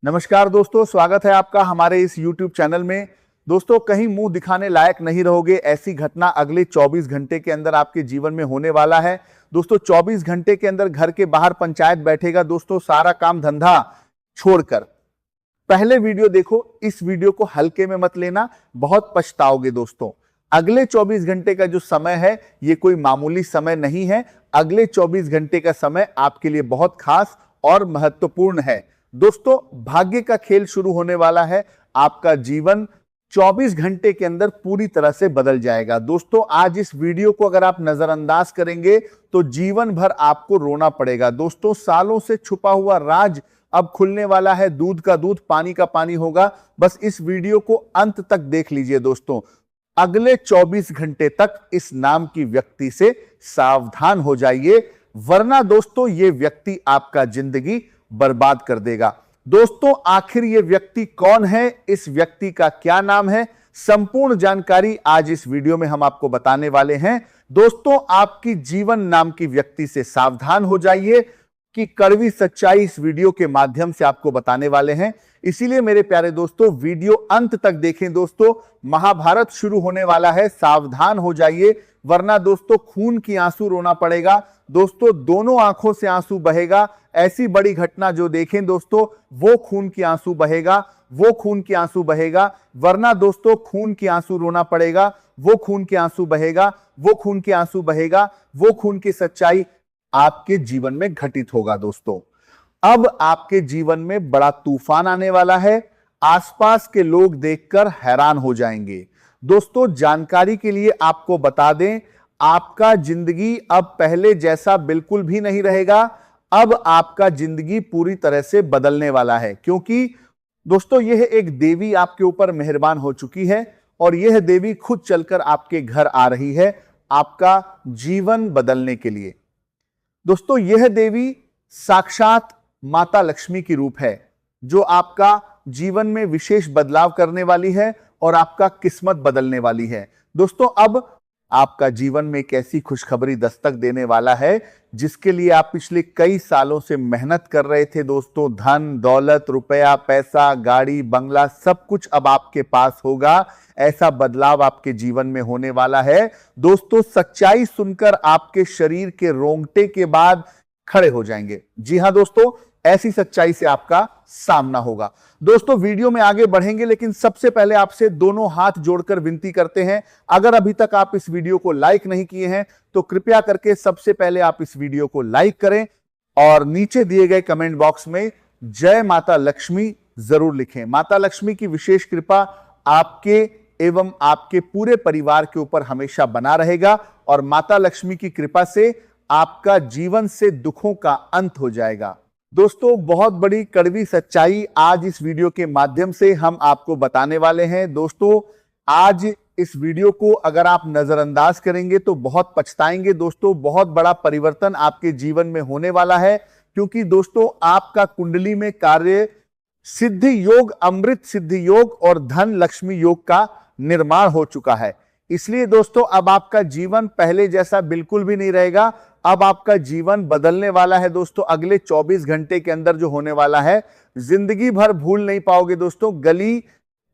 नमस्कार दोस्तों, स्वागत है आपका हमारे इस YouTube चैनल में। दोस्तों, कहीं मुंह दिखाने लायक नहीं रहोगे, ऐसी घटना अगले 24 घंटे के अंदर आपके जीवन में होने वाला है। दोस्तों, 24 घंटे के अंदर घर के बाहर पंचायत बैठेगा दोस्तों, सारा काम धंधा छोड़कर। पहले वीडियो देखो, इस वीडियो को हल्के में मत लेना, बहुत पछताओगे दोस्तों। अगले 24 घंटे का जो समय है ये कोई मामूली समय नहीं है। अगले 24 घंटे का समय आपके लिए बहुत खास और महत्वपूर्ण है। दोस्तों, भाग्य का खेल शुरू होने वाला है। आपका जीवन 24 घंटे के अंदर पूरी तरह से बदल जाएगा। दोस्तों, आज इस वीडियो को अगर आप नजरअंदाज करेंगे तो जीवन भर आपको रोना पड़ेगा। दोस्तों, सालों से छुपा हुआ राज अब खुलने वाला है। दूध का दूध, पानी का पानी होगा। बस इस वीडियो को अंत तक देख लीजिए दोस्तों। अगले 24 घंटे तक इस नाम की व्यक्ति से सावधान हो जाइए, वरना दोस्तों ये व्यक्ति आपका जिंदगी बर्बाद कर देगा। दोस्तों, आखिर ये व्यक्ति कौन है, इस व्यक्ति का क्या नाम है, संपूर्ण जानकारी आज इस वीडियो में हम आपको बताने वाले हैं। दोस्तों, आपकी जीवन नाम की व्यक्ति से सावधान हो जाइए कि कड़वी सच्चाई इस वीडियो के माध्यम से आपको बताने वाले हैं। इसीलिए मेरे प्यारे दोस्तों, वीडियो अंत तक देखें। दोस्तों, महाभारत शुरू होने वाला है, सावधान हो जाइए, वरना दोस्तों खून की आंसू रोना पड़ेगा। दोस्तों, दोनों आंखों से आंसू बहेगा। ऐसी बड़ी घटना जो देखें दोस्तों, वो खून की आंसू बहेगा, वो खून की आंसू बहेगा, वरना दोस्तों खून की आंसू रोना पड़ेगा, वो खून के आंसू बहेगा, वो खून के आंसू बहेगा, वो खून की सच्चाई आपके जीवन में घटित होगा। दोस्तों, अब आपके जीवन में बड़ा तूफान आने वाला है। आसपास के लोग देखकर हैरान हो जाएंगे। दोस्तों, जानकारी के लिए आपको बता दें, आपका जिंदगी अब पहले जैसा बिल्कुल भी नहीं रहेगा। अब आपका जिंदगी पूरी तरह से बदलने वाला है, क्योंकि दोस्तों यह एक देवी आपके ऊपर मेहरबान हो चुकी है और यह देवी खुद चलकर आपके घर आ रही है आपका जीवन बदलने के लिए। दोस्तों, यह देवी साक्षात माता लक्ष्मी की रूप है, जो आपका जीवन में विशेष बदलाव करने वाली है और आपका किस्मत बदलने वाली है। दोस्तों, अब आपका जीवन में एक ऐसी खुशखबरी दस्तक देने वाला है जिसके लिए आप पिछले कई सालों से मेहनत कर रहे थे। दोस्तों, धन दौलत, रुपया, पैसा, गाड़ी, बंगला, सब कुछ अब आपके पास होगा। ऐसा बदलाव आपके जीवन में होने वाला है। दोस्तों, सच्चाई सुनकर आपके शरीर के रोंगटे के बाद खड़े हो जाएंगे। जी हां दोस्तों, ऐसी सच्चाई से आपका सामना होगा। दोस्तों, वीडियो में आगे बढ़ेंगे, लेकिन सबसे पहले आपसे दोनों हाथ जोड़कर विनती करते हैं, अगर अभी तक आप इस वीडियो को लाइक नहीं किए हैं तो कृपया करके सबसे पहले आप इस वीडियो को लाइक करें और नीचे दिए गए कमेंट बॉक्स में जय माता लक्ष्मी जरूर लिखें। माता लक्ष्मी की विशेष कृपा आपके एवं आपके पूरे परिवार के ऊपर हमेशा बना रहेगा और माता लक्ष्मी की कृपा से आपका जीवन से दुखों का अंत हो जाएगा। दोस्तों, बहुत बड़ी कड़वी सच्चाई आज इस वीडियो के माध्यम से हम आपको बताने वाले हैं। दोस्तों, आज इस वीडियो को अगर आप नजरअंदाज करेंगे तो बहुत पछताएंगे। दोस्तों, बहुत बड़ा परिवर्तन आपके जीवन में होने वाला है, क्योंकि दोस्तों आपका कुंडली में कार्य सिद्धि योग, अमृत सिद्धि योग और धन लक्ष्मी योग का निर्माण हो चुका है। इसलिए दोस्तों, अब आपका जीवन पहले जैसा बिल्कुल भी नहीं रहेगा। अब आपका जीवन बदलने वाला है। दोस्तों, अगले 24 घंटे के अंदर जो होने वाला है, जिंदगी भर भूल नहीं पाओगे। दोस्तों, गली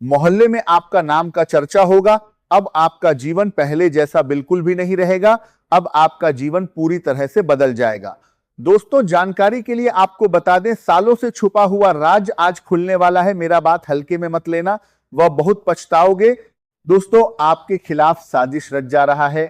मोहल्ले में आपका नाम का चर्चा होगा। अब आपका जीवन पहले जैसा बिल्कुल भी नहीं रहेगा। अब आपका जीवन पूरी तरह से बदल जाएगा। दोस्तों, जानकारी के लिए आपको बता दें, सालों से छुपा हुआ राज आज खुलने वाला है। मेरा बात हल्के में मत लेना, वह बहुत पछताओगे। दोस्तों, आपके खिलाफ साजिश रच जा रहा है।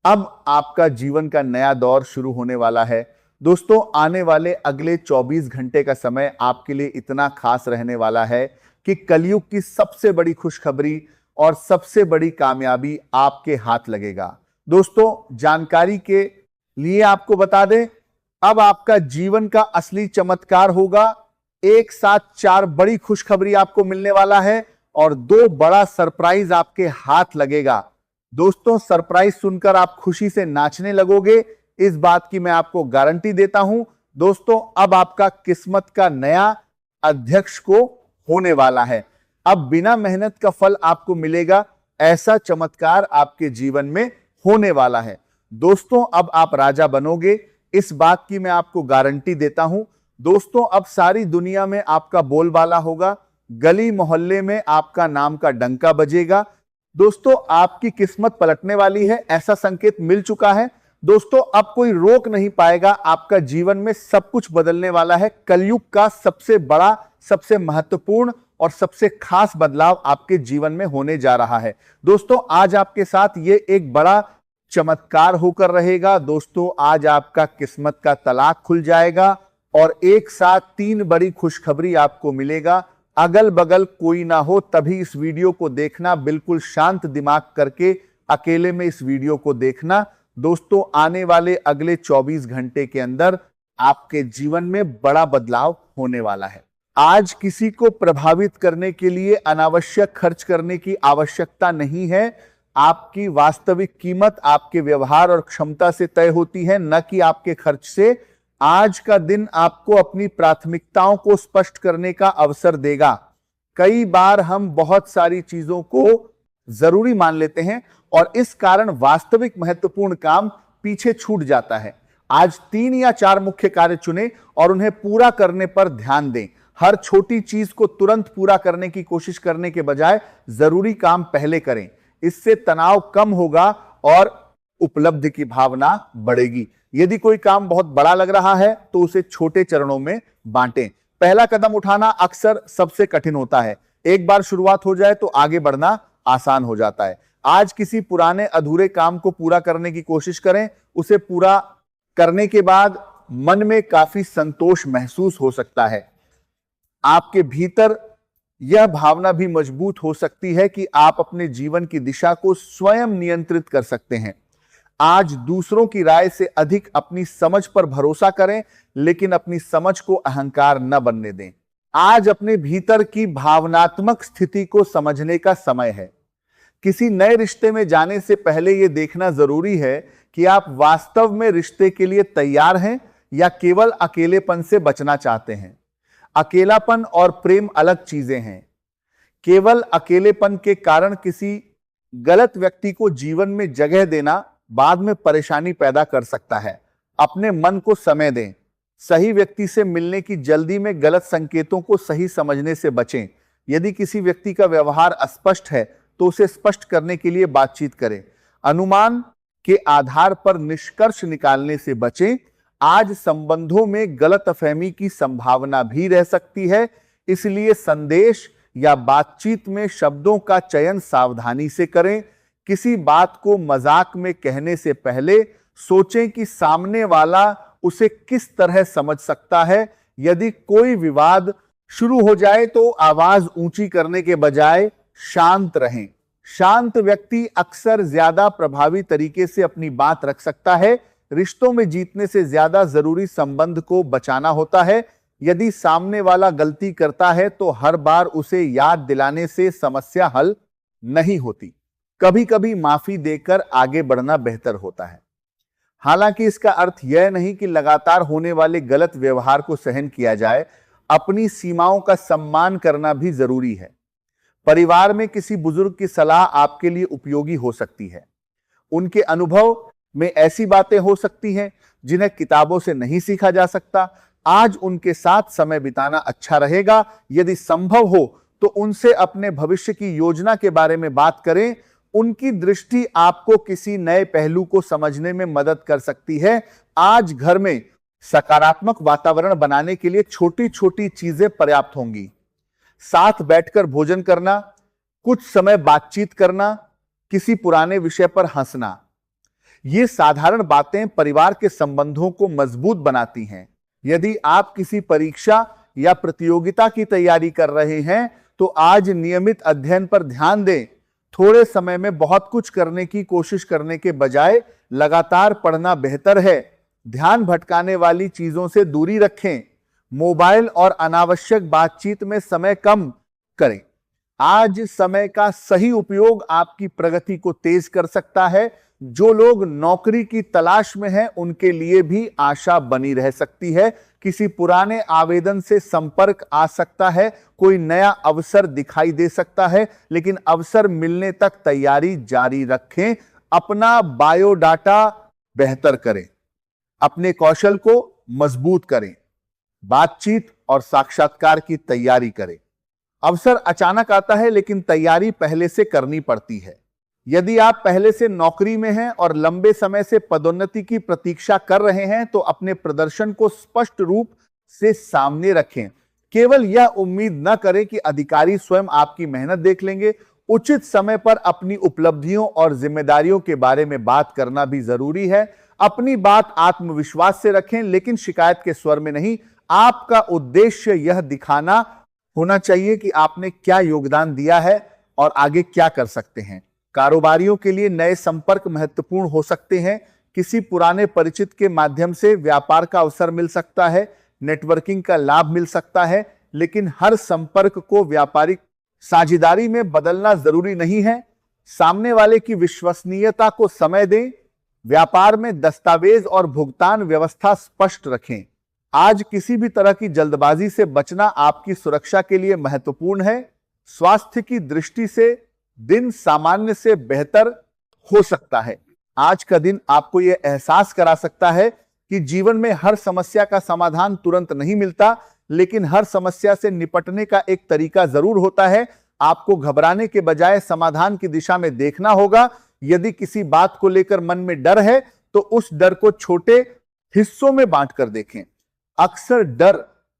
अब आपका जीवन का नया दौर शुरू होने वाला है। दोस्तों, आने वाले अगले 24 घंटे का समय आपके लिए इतना खास रहने वाला है कि कलयुग की सबसे बड़ी खुशखबरी और सबसे बड़ी कामयाबी आपके हाथ लगेगा। दोस्तों, जानकारी के लिए आपको बता दें, अब आपका जीवन का असली चमत्कार होगा। एक साथ 4 बड़ी खुशखबरी आपको मिलने वाला है और 2 बड़ा सरप्राइज आपके हाथ लगेगा। दोस्तों, सरप्राइज सुनकर आप खुशी से नाचने लगोगे, इस बात की मैं आपको गारंटी देता हूं। दोस्तों, अब आपका किस्मत का नया अध्यक्ष को होने वाला है। अब बिना मेहनत का फल आपको मिलेगा, ऐसा चमत्कार आपके जीवन में होने वाला है। दोस्तों, अब आप राजा बनोगे, इस बात की मैं आपको गारंटी देता हूं। दोस्तों अब सारी दुनिया में आपका बोलबाला होगा, गली मोहल्ले में आपका नाम का डंका बजेगा। दोस्तों आपकी किस्मत पलटने वाली है, ऐसा संकेत मिल चुका है। दोस्तों अब कोई रोक नहीं पाएगा, आपका जीवन में सब कुछ बदलने वाला है। कलयुग का सबसे बड़ा, सबसे महत्वपूर्ण और सबसे खास बदलाव आपके जीवन में होने जा रहा है। दोस्तों आज आपके साथ ये एक बड़ा चमत्कार होकर रहेगा। दोस्तों आज आपका किस्मत का ताला खुल जाएगा और एक साथ 3 बड़ी खुशखबरी आपको मिलेगा। अगल बगल कोई ना हो तभी इस वीडियो को देखना, बिल्कुल शांत दिमाग करके अकेले में इस वीडियो को देखना। दोस्तों आने वाले अगले 24 घंटे के अंदर आपके जीवन में बड़ा बदलाव होने वाला है। आज किसी को प्रभावित करने के लिए अनावश्यक खर्च करने की आवश्यकता नहीं है। आपकी वास्तविक कीमत आपके व्यवहार और क्षमता से तय होती है, न कि आपके खर्च से। आज का दिन आपको अपनी प्राथमिकताओं को स्पष्ट करने का अवसर देगा। कई बार हम बहुत सारी चीजों को जरूरी मान लेते हैं और इस कारण वास्तविक महत्वपूर्ण काम पीछे छूट जाता है। आज 3 या 4 मुख्य कार्य चुनें और उन्हें पूरा करने पर ध्यान दें। हर छोटी चीज को तुरंत पूरा करने की कोशिश करने के बजाय जरूरी काम पहले करें। इससे तनाव कम होगा और उपलब्धि की भावना बढ़ेगी। यदि कोई काम बहुत बड़ा लग रहा है तो उसे छोटे चरणों में बांटें। पहला कदम उठाना अक्सर सबसे कठिन होता है। एक बार शुरुआत हो जाए तो आगे बढ़ना आसान हो जाता है। आज किसी पुराने अधूरे काम को पूरा करने की कोशिश करें। उसे पूरा करने के बाद मन में काफी संतोष महसूस हो सकता है। आपके भीतर यह भावना भी मजबूत हो सकती है कि आप अपने जीवन की दिशा को स्वयं नियंत्रित कर सकते हैं। आज दूसरों की राय से अधिक अपनी समझ पर भरोसा करें, लेकिन अपनी समझ को अहंकार न बनने दें। आज अपने भीतर की भावनात्मक स्थिति को समझने का समय है। किसी नए रिश्ते में जाने से पहले यह देखना जरूरी है कि आप वास्तव में रिश्ते के लिए तैयार हैं या केवल अकेलेपन से बचना चाहते हैं। अकेलापन और प्रेम अलग चीजें हैं। केवल अकेलेपन के कारण किसी गलत व्यक्ति को जीवन में जगह देना बाद में परेशानी पैदा कर सकता है। अपने मन को समय दें। सही व्यक्ति से मिलने की जल्दी में गलत संकेतों को सही समझने से बचें। यदि किसी व्यक्ति का व्यवहार अस्पष्ट है तो उसे स्पष्ट करने के लिए बातचीत करें। अनुमान के आधार पर निष्कर्ष निकालने से बचें। आज संबंधों में गलतफहमी की संभावना भी रह सकती है, इसलिए संदेश या बातचीत में शब्दों का चयन सावधानी से करें। किसी बात को मजाक में कहने से पहले सोचें कि सामने वाला उसे किस तरह समझ सकता है। यदि कोई विवाद शुरू हो जाए तो आवाज ऊंची करने के बजाय शांत रहें। शांत व्यक्ति अक्सर ज्यादा प्रभावी तरीके से अपनी बात रख सकता है। रिश्तों में जीतने से ज्यादा जरूरी संबंध को बचाना होता है। यदि सामने वाला गलती करता है तो हर बार उसे याद दिलाने से समस्या हल नहीं होती। कभी कभी माफी देकर आगे बढ़ना बेहतर होता है। हालांकि इसका अर्थ यह नहीं कि लगातार होने वाले गलत व्यवहार को सहन किया जाए। अपनी सीमाओं का सम्मान करना भी जरूरी है। परिवार में किसी बुजुर्ग की सलाह आपके लिए उपयोगी हो सकती है। उनके अनुभव में ऐसी बातें हो सकती हैं जिन्हें किताबों से नहीं सीखा जा सकता। आज उनके साथ समय बिताना अच्छा रहेगा। यदि संभव हो तो उनसे अपने भविष्य की योजना के बारे में बात करें। उनकी दृष्टि आपको किसी नए पहलू को समझने में मदद कर सकती है। आज घर में सकारात्मक वातावरण बनाने के लिए छोटी छोटी चीजें पर्याप्त होंगी। साथ बैठकर भोजन करना, कुछ समय बातचीत करना, किसी पुराने विषय पर हंसना, ये साधारण बातें परिवार के संबंधों को मजबूत बनाती हैं। यदि आप किसी परीक्षा या प्रतियोगिता की तैयारी कर रहे हैं तो आज नियमित अध्ययन पर ध्यान दें। थोड़े समय में बहुत कुछ करने की कोशिश करने के बजाय लगातार पढ़ना बेहतर है। ध्यान भटकाने वाली चीजों से दूरी रखें। मोबाइल और अनावश्यक बातचीत में समय कम करें। आज समय का सही उपयोग आपकी प्रगति को तेज कर सकता है। जो लोग नौकरी की तलाश में हैं उनके लिए भी आशा बनी रह सकती है। किसी पुराने आवेदन से संपर्क आ सकता है। कोई नया अवसर दिखाई दे सकता है, लेकिन अवसर मिलने तक तैयारी जारी रखें। अपना बायोडाटा बेहतर करें। अपने कौशल को मजबूत करें। बातचीत और साक्षात्कार की तैयारी करें। अवसर अचानक आता है, लेकिन तैयारी पहले से करनी पड़ती है। यदि आप पहले से नौकरी में हैं और लंबे समय से पदोन्नति की प्रतीक्षा कर रहे हैं, तो अपने प्रदर्शन को स्पष्ट रूप से सामने रखें। केवल यह उम्मीद न करें कि अधिकारी स्वयं आपकी मेहनत देख लेंगे। उचित समय पर अपनी उपलब्धियों और जिम्मेदारियों के बारे में बात करना भी जरूरी है। अपनी बात आत्मविश्वास से रखें, लेकिन शिकायत के स्वर में नहीं। आपका उद्देश्य यह दिखाना होना चाहिए कि आपने क्या योगदान दिया है और आगे क्या कर सकते हैं। कारोबारियों के लिए नए संपर्क महत्वपूर्ण हो सकते हैं। किसी पुराने परिचित के माध्यम से व्यापार का अवसर मिल सकता है, नेटवर्किंग का लाभ मिल सकता है, लेकिन हर संपर्क को व्यापारिक साझेदारी में बदलना जरूरी नहीं है। सामने वाले की विश्वसनीयता को समय दें। व्यापार में दस्तावेज और भुगतान व्यवस्था स्पष्ट रखें। आज किसी भी तरह की जल्दबाजी से बचना आपकी सुरक्षा के लिए महत्वपूर्ण है। स्वास्थ्य की दृष्टि से दिन सामान्य से बेहतर हो सकता है। आज का दिन आपको यह एहसास करा सकता है कि जीवन में हर समस्या का समाधान तुरंत नहीं मिलता, लेकिन हर समस्या से निपटने का एक तरीका जरूर होता है। आपको घबराने के बजाय समाधान की दिशा में देखना होगा। यदि किसी बात को लेकर मन में डर है, तो उस डर को छोटे हिस्सों में बांटकर देखें। अक्सर डर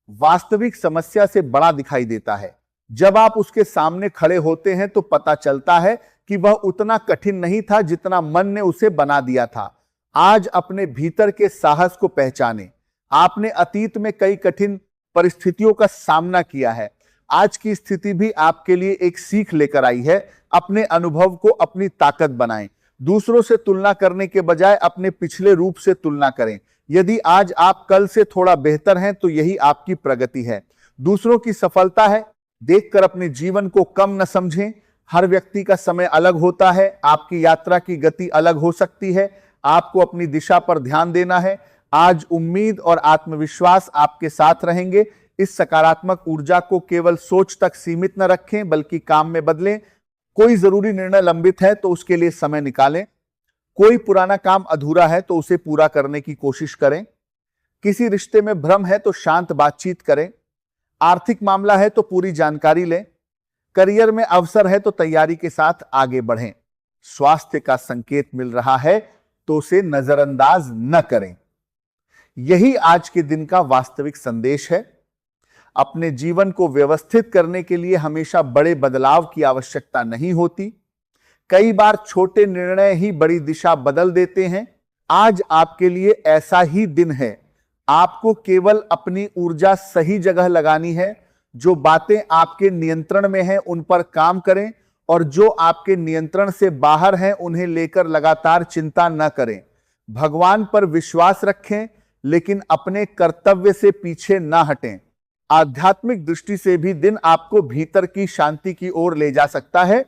वास्तविक समस्या से बड़ा दिखाई देता है। जब आप उसके सामने खड़े होते हैं, तो पता चलता है कि वह उतना कठिन नहीं था जितना मन ने उसे बना दिया था। आज अपने भीतर के साहस को पहचानें। आपने अतीत में कई कठिन परिस्थितियों का सामना किया है। आज की स्थिति भी आपके लिए एक सीख लेकर आई है। अपने अनुभव को अपनी ताकत बनाएं। दूसरों से तुलना करने के बजाय अपने पिछले रूप से तुलना करें। यदि आज आप कल से थोड़ा बेहतर हैं, तो यही आपकी प्रगति है। दूसरों की सफलता है देखकर अपने जीवन को कम न समझें। हर व्यक्ति का समय अलग होता है। आपकी यात्रा की गति अलग हो सकती है। आपको अपनी दिशा पर ध्यान देना है। आज उम्मीद और आत्मविश्वास आपके साथ रहेंगे। इस सकारात्मक ऊर्जा को केवल सोच तक सीमित न रखें, बल्कि काम में बदलें। कोई जरूरी निर्णय लंबित है तो उसके लिए समय निकालें। कोई पुराना काम अधूरा है तो उसे पूरा करने की कोशिश करें। किसी रिश्ते में भ्रम है तो शांत बातचीत करें। आर्थिक मामला है तो पूरी जानकारी लें। करियर में अवसर है तो तैयारी के साथ आगे बढ़ें। स्वास्थ्य का संकेत मिल रहा है तो उसे नजरअंदाज न करें। यही आज के दिन का वास्तविक संदेश है। अपने जीवन को व्यवस्थित करने के लिए हमेशा बड़े बदलाव की आवश्यकता नहीं होती। कई बार छोटे निर्णय ही बड़ी दिशा बदल देते हैं। आज आपके लिए ऐसा ही दिन है। आपको केवल अपनी ऊर्जा सही जगह लगानी है। जो बातें आपके नियंत्रण में हैं, उन पर काम करें, और जो आपके नियंत्रण से बाहर हैं, उन्हें लेकर लगातार चिंता न करें। भगवान पर विश्वास रखें, लेकिन अपने कर्तव्य से पीछे न हटें। आध्यात्मिक दृष्टि से भी दिन आपको भीतर की शांति की ओर ले जा सकता है।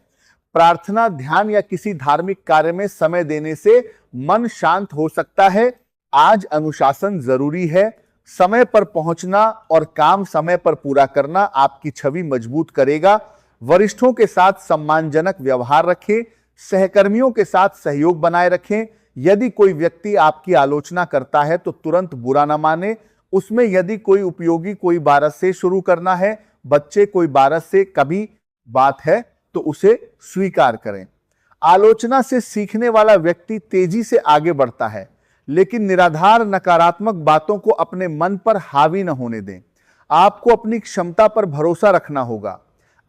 प्रार्थना, ध्यान या किसी धार्मिक कार्य में समय देने से मन शांत हो सकता है। आज अनुशासन जरूरी है। समय पर पहुंचना और काम समय पर पूरा करना आपकी छवि मजबूत करेगा। वरिष्ठों के साथ सम्मानजनक व्यवहार रखें। सहकर्मियों के साथ सहयोग बनाए रखें। यदि कोई व्यक्ति आपकी आलोचना करता है तो तुरंत बुरा न माने। उसमें यदि कोई उपयोगी कोई बारस से शुरू करना है, बच्चे कोई बारस से कभी बात है, तो उसे स्वीकार करें। आलोचना से सीखने वाला व्यक्ति तेजी से आगे बढ़ता है, लेकिन निराधार नकारात्मक बातों को अपने मन पर हावी न होने दें। आपको अपनी क्षमता पर भरोसा रखना होगा।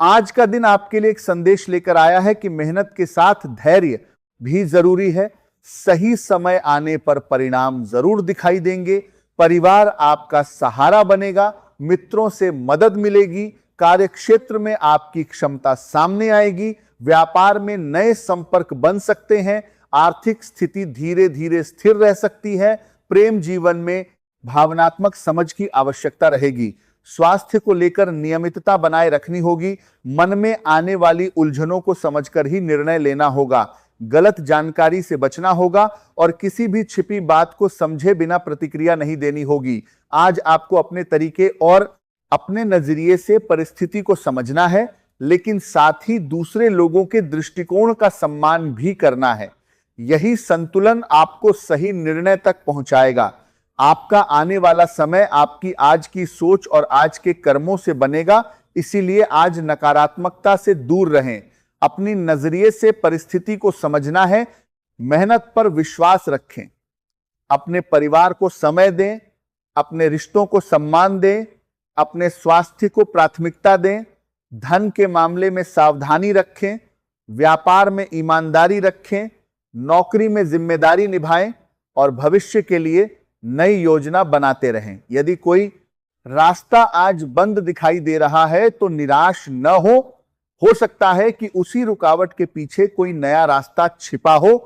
आज का दिन आपके लिए एक संदेश लेकर आया है कि मेहनत के साथ धैर्य भी जरूरी है। सही समय आने पर परिणाम जरूर दिखाई देंगे। परिवार आपका सहारा बनेगा। मित्रों से मदद मिलेगी। कार्यक्षेत्र में आपकी क्षमता सामने आएगी। व्यापार में नए संपर्क बन सकते हैं। आर्थिक स्थिति धीरे धीरे स्थिर रह सकती है। प्रेम जीवन में भावनात्मक समझ की आवश्यकता रहेगी। स्वास्थ्य को लेकर नियमितता बनाए रखनी होगी। मन में आने वाली उलझनों को समझकर ही निर्णय लेना होगा। गलत जानकारी से बचना होगा और किसी भी छिपी बात को समझे बिना प्रतिक्रिया नहीं देनी होगी। आज आपको अपने तरीके और अपने नजरिए से परिस्थिति को समझना है, लेकिन साथ ही दूसरे लोगों के दृष्टिकोण का सम्मान भी करना है। यही संतुलन आपको सही निर्णय तक पहुंचाएगा। आपका आने वाला समय आपकी आज की सोच और आज के कर्मों से बनेगा, इसीलिए आज नकारात्मकता से दूर रहें। अपनी नजरिए से परिस्थिति को समझना है, मेहनत पर विश्वास रखें, अपने परिवार को समय दें, अपने रिश्तों को सम्मान दें, अपने स्वास्थ्य को प्राथमिकता दें, धन के मामले में सावधानी रखें, व्यापार में ईमानदारी रखें, नौकरी में जिम्मेदारी निभाएं और भविष्य के लिए नई योजना बनाते रहें। यदि कोई रास्ता आज बंद दिखाई दे रहा है तो निराश न हो सकता है कि उसी रुकावट के पीछे कोई नया रास्ता छिपा हो।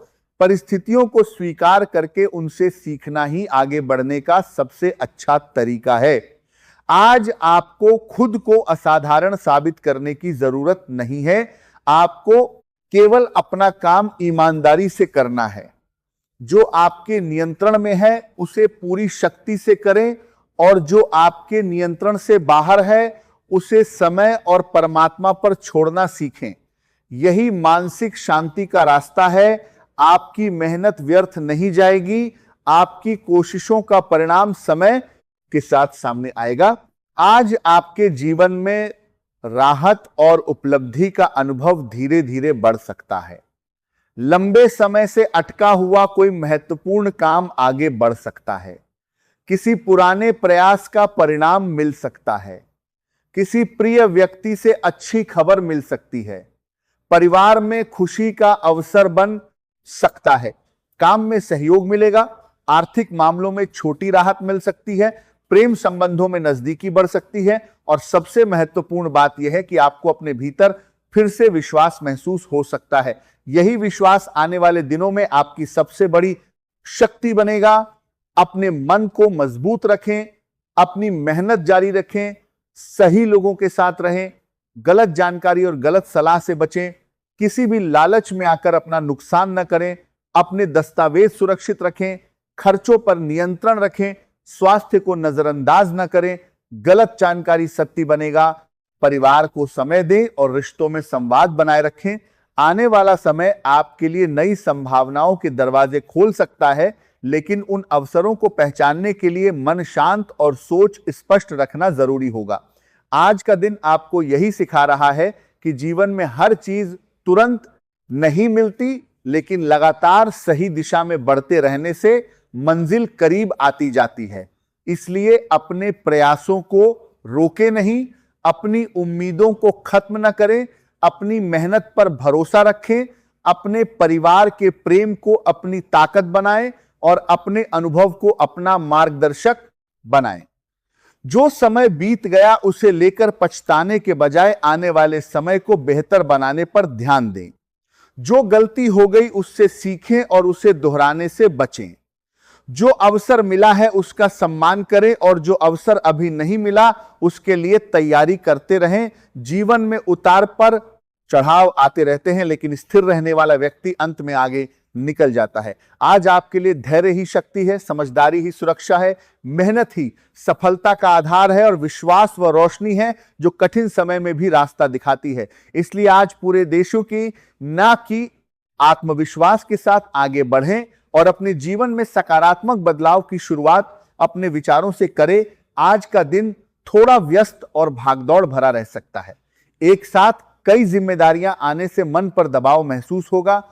परिस्थितियों को स्वीकार करके उनसे सीखना ही आगे बढ़ने का सबसे अच्छा तरीका है। आज आपको खुद को असाधारण साबित करने की जरूरत नहीं है, आपको केवल अपना काम ईमानदारी से करना है। जो आपके नियंत्रण में है उसे पूरी शक्ति से करें और जो आपके नियंत्रण से बाहर है उसे समय और परमात्मा पर छोड़ना सीखें। यही मानसिक शांति का रास्ता है। आपकी मेहनत व्यर्थ नहीं जाएगी, आपकी कोशिशों का परिणाम समय के साथ सामने आएगा। आज आपके जीवन में राहत और उपलब्धि का अनुभव धीरे धीरे बढ़ सकता है। लंबे समय से अटका हुआ कोई महत्वपूर्ण काम आगे बढ़ सकता है। किसी पुराने प्रयास का परिणाम मिल सकता है। किसी प्रिय व्यक्ति से अच्छी खबर मिल सकती है। परिवार में खुशी का अवसर बन सकता है। काम में सहयोग मिलेगा। आर्थिक मामलों में छोटी राहत मिल सकती है। प्रेम संबंधों में नजदीकी बढ़ सकती है। और सबसे महत्वपूर्ण बात यह है कि आपको अपने भीतर फिर से विश्वास महसूस हो सकता है। यही विश्वास आने वाले दिनों में आपकी सबसे बड़ी शक्ति बनेगा। अपने मन को मजबूत रखें, अपनी मेहनत जारी रखें, सही लोगों के साथ रहें, गलत जानकारी और गलत सलाह से बचें, किसी भी लालच में आकर अपना नुकसान न करें, अपने दस्तावेज सुरक्षित रखें, खर्चों पर नियंत्रण रखें, स्वास्थ्य को नजरअंदाज न करें, गलत जानकारी सत्य बनेगा। परिवार को समय दें और रिश्तों में संवाद बनाए रखें। आने वाला समय आपके लिए नई संभावनाओं के दरवाजे खोल सकता है, लेकिन उन अवसरों को पहचानने के लिए मन शांत और सोच स्पष्ट रखना जरूरी होगा। आज का दिन आपको यही सिखा रहा है कि जीवन में हर चीज तुरंत नहीं मिलती, लेकिन लगातार सही दिशा में बढ़ते रहने से मंजिल करीब आती जाती है। इसलिए अपने प्रयासों को रोके नहीं, अपनी उम्मीदों को खत्म न करें, अपनी मेहनत पर भरोसा रखें, अपने परिवार के प्रेम को अपनी ताकत बनाएं और अपने अनुभव को अपना मार्गदर्शक बनाएं। जो समय बीत गया उसे लेकर पछताने के बजाय आने वाले समय को बेहतर बनाने पर ध्यान दें। जो गलती हो गई उससे सीखें और उसे दोहराने से बचें। जो अवसर मिला है उसका सम्मान करें और जो अवसर अभी नहीं मिला उसके लिए तैयारी करते रहें। जीवन में उतार पर चढ़ाव आते रहते हैं, लेकिन स्थिर रहने वाला व्यक्ति अंत में आगे निकल जाता है। आज आपके लिए धैर्य ही शक्ति है, समझदारी ही सुरक्षा है, मेहनत ही सफलता का आधार है और विश्वास व रोशनी है जो कठिन समय में भी रास्ता दिखाती है। इसलिए आज पूरे देशों की ना कि आत्मविश्वास के साथ आगे बढ़ें और अपने जीवन में सकारात्मक बदलाव की शुरुआत अपने विचारों से करें। आज का दिन थोड़ा व्यस्त और भागदौड़ भरा रह सकता है। एक साथ कई जिम्मेदारियां आने से मन पर दबाव महसूस होगा।